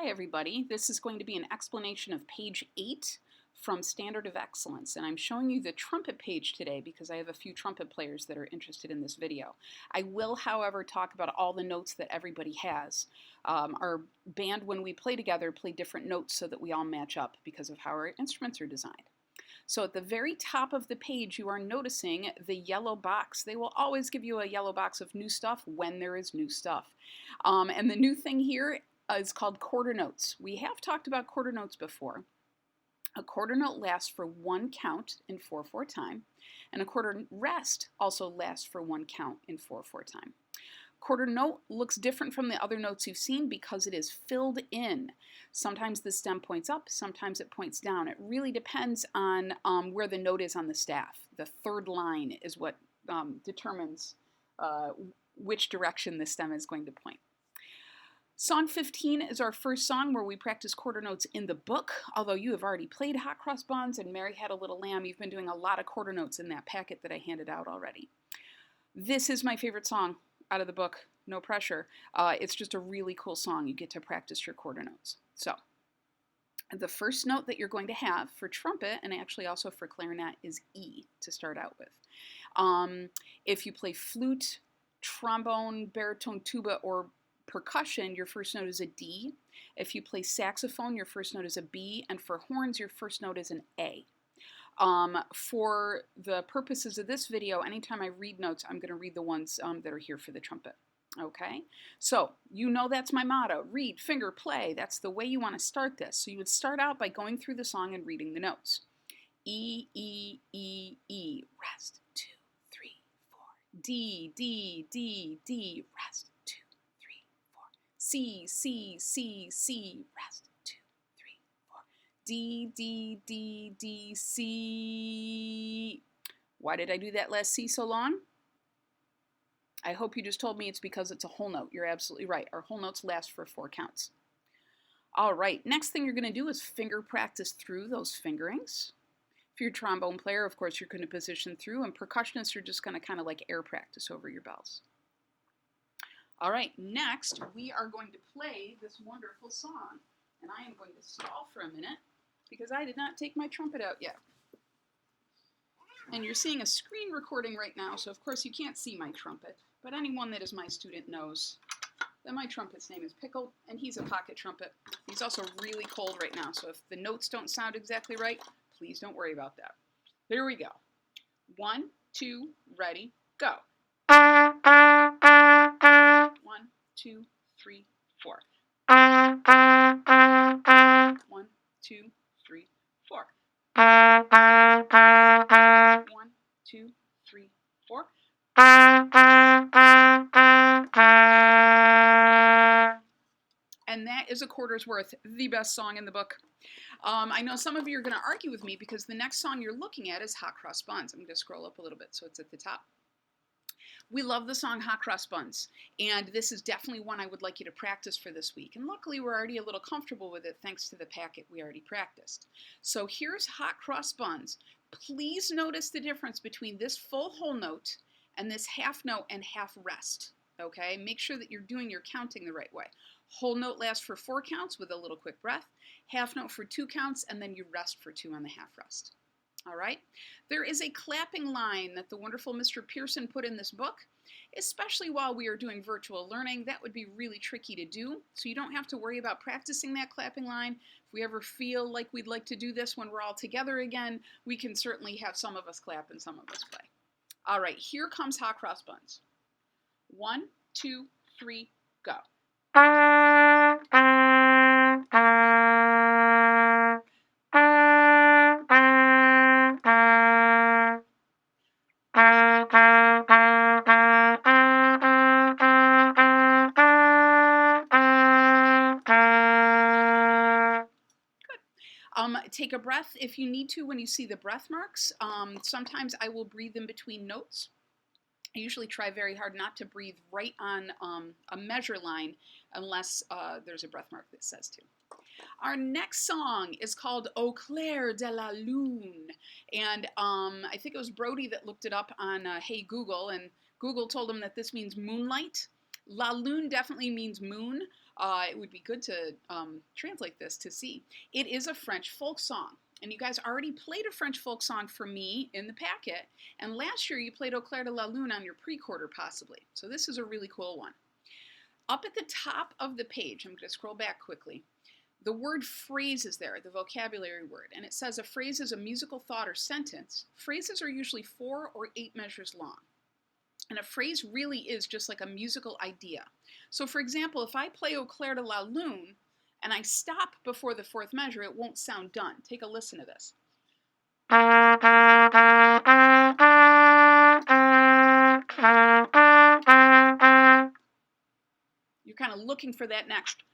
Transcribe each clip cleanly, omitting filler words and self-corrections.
Hi everybody, this is going to be an explanation of page 8 from Standard of Excellence, and I'm showing you the trumpet page today because I have a few trumpet players that are interested in this video. I will, however, talk about all the notes that everybody has. Our band, when we play together, play different notes so that we all match up because of how our instruments are designed. So at the very top of the page, you are noticing the yellow box. They will always give you a yellow box of new stuff when there is new stuff. And the new thing here is called quarter notes. We have talked about quarter notes before. A quarter note lasts for one count in 4/4 time, and a quarter rest also lasts for one count in 4/4 time. Quarter note looks different from the other notes you've seen because it is filled in. Sometimes the stem points up, sometimes it points down. It really depends on where the note is on the staff. The third line is what determines which direction the stem is going to point. Song 15 is our first song where we practice quarter notes in the book. Although you have already played Hot Cross Buns and Mary Had a Little Lamb, you've been doing a lot of quarter notes in that packet that I handed out already. This is my favorite song out of the book, no pressure. It's just a really cool song. You get to practice your quarter notes. So, the first note that you're going to have for trumpet, and actually also for clarinet, is E to start out with. If you play flute, trombone, baritone, tuba, or percussion, your first note is a D. If you play saxophone, your first note is a B, and for horns, your first note is an A. For the purposes of this video, anytime I read notes, I'm going to read the ones that are here for the trumpet. Okay, so you know that's my motto: read, finger, play. That's the way you want to start this. So you would start out by going through the song and reading the notes. E, E, E, E, rest, 2, 3, 4. D, D, D, D, rest, 2, 3, 4. C, C, C, C, rest, 2, 3, 4. D, D, D, D, C. Why did I do that last C so long? I hope you just told me it's because it's a whole note. You're absolutely right. Our whole notes last for 4 counts. All right, next thing you're going to do is finger practice through those fingerings. If you're a trombone player, of course, you're going to position through, and percussionists are just going to kind of like air practice over your bells. All right, next we are going to play this wonderful song, and I am going to stall for a minute because I did not take my trumpet out yet. And you're seeing a screen recording right now, so of course you can't see my trumpet, but anyone that is my student knows that my trumpet's name is Pickle, and he's a pocket trumpet. He's also really cold right now, so if the notes don't sound exactly right, please don't worry about that. Here we go. 1, 2, ready, go. 1, 2, 3, 4. 1, 2, 3, 4. 1, 2, 3, 4. And that is a quarter's worth, the best song in the book. I know some of you are going to argue with me because the next song you're looking at is Hot Cross Buns. I'm going to scroll up a little bit so it's at the top. We love the song Hot Cross Buns, and this is definitely one I would like you to practice for this week. And luckily, we're already a little comfortable with it thanks to the packet we already practiced. So here's Hot Cross Buns. Please notice the difference between this full whole note and this half note and half rest. Okay, make sure that you're doing your counting the right way. Whole note lasts for 4 counts with a little quick breath, half note for 2 counts, and then you rest for 2 on the half rest. All right, there is a clapping line that the wonderful Mr. Pearson put in this book, especially while we are doing virtual learning. That would be really tricky to do, so you don't have to worry about practicing that clapping line. If we ever feel like we'd like to do this when we're all together again, we can certainly have some of us clap and some of us play. All right, here comes Hot Cross Buns. 1, 2, 3, go. Take a breath if you need to when you see the breath marks. Sometimes I will breathe in between notes. I usually try very hard not to breathe right on a measure line unless there's a breath mark that says to. Our next song is called Au clair de la lune, and I think it was Brody that looked it up on Hey Google, and Google told him that this means moonlight. La lune definitely means moon, It would be good to translate this to see. It is a French folk song. And you guys already played a French folk song for me in the packet. And last year you played Au clair de la lune on your pre-quarter possibly. So this is a really cool one. Up at the top of the page, I'm going to scroll back quickly. The word phrase is there, the vocabulary word. And it says a phrase is a musical thought or sentence. Phrases are usually 4 or 8 measures long. And a phrase really is just like a musical idea. So for example, if I play Au clair de la lune, and I stop before the 4th measure, it won't sound done. Take a listen to this. You're kind of looking for that next.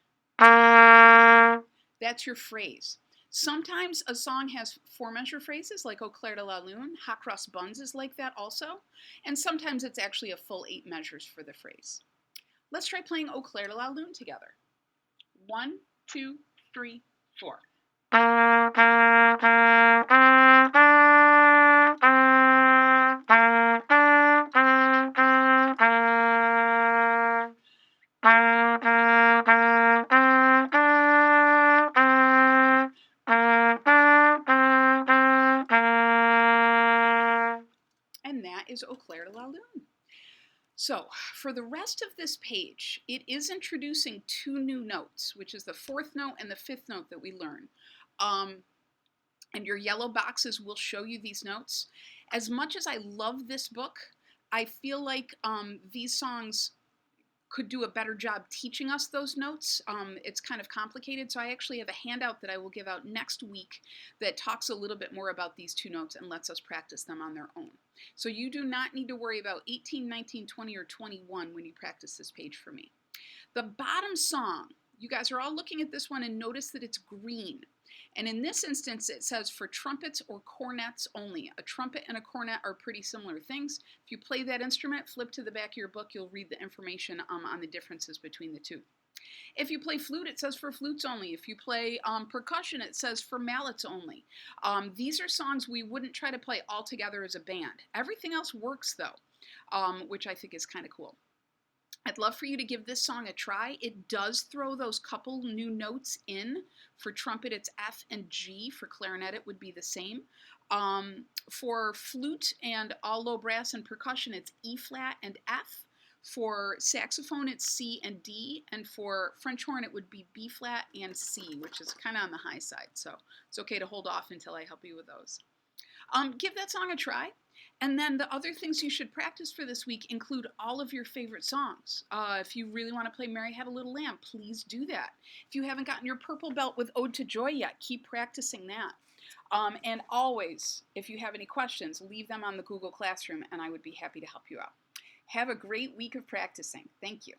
That's your phrase. Sometimes a song has 4-measure phrases like Au clair de la lune. Cross Buns is like that also. And sometimes it's actually a full 8 measures for the phrase. Let's try playing Au clair de la lune together. 1, 2, 3, 4. And that is Au clair de la lune. So for the rest of this page, it is introducing 2 new notes, which is the 4th note and the 5th note that we learn. And your yellow boxes will show you these notes. As much as I love this book, I feel like these songs could do a better job teaching us those notes. It's kind of complicated, so I actually have a handout that I will give out next week that talks a little bit more about these 2 notes and lets us practice them on their own. So you do not need to worry about 18, 19, 20, or 21 when you practice this page for me. The bottom song, you guys are all looking at this one and notice that it's green. And in this instance, it says for trumpets or cornets only. A trumpet and a cornet are pretty similar things. If you play that instrument, flip to the back of your book, you'll read the information on the differences between the 2. If you play flute, it says for flutes only. If you play percussion, it says for mallets only. These are songs we wouldn't try to play all together as a band. Everything else works though, which I think is kind of cool. I'd love for you to give this song a try. It does throw those couple new notes in. For trumpet, it's F and G. For clarinet, it would be the same. For flute and all low brass and percussion, it's E flat and F. For saxophone, it's C and D. And for French horn, it would be B flat and C, which is kind of on the high side. So it's okay to hold off until I help you with those. Give that song a try. And then the other things you should practice for this week include all of your favorite songs. If you really want to play Mary Had a Little Lamb, please do that. If you haven't gotten your purple belt with Ode to Joy yet, keep practicing that. And always, if you have any questions, leave them on the Google Classroom and I would be happy to help you out. Have a great week of practicing. Thank you.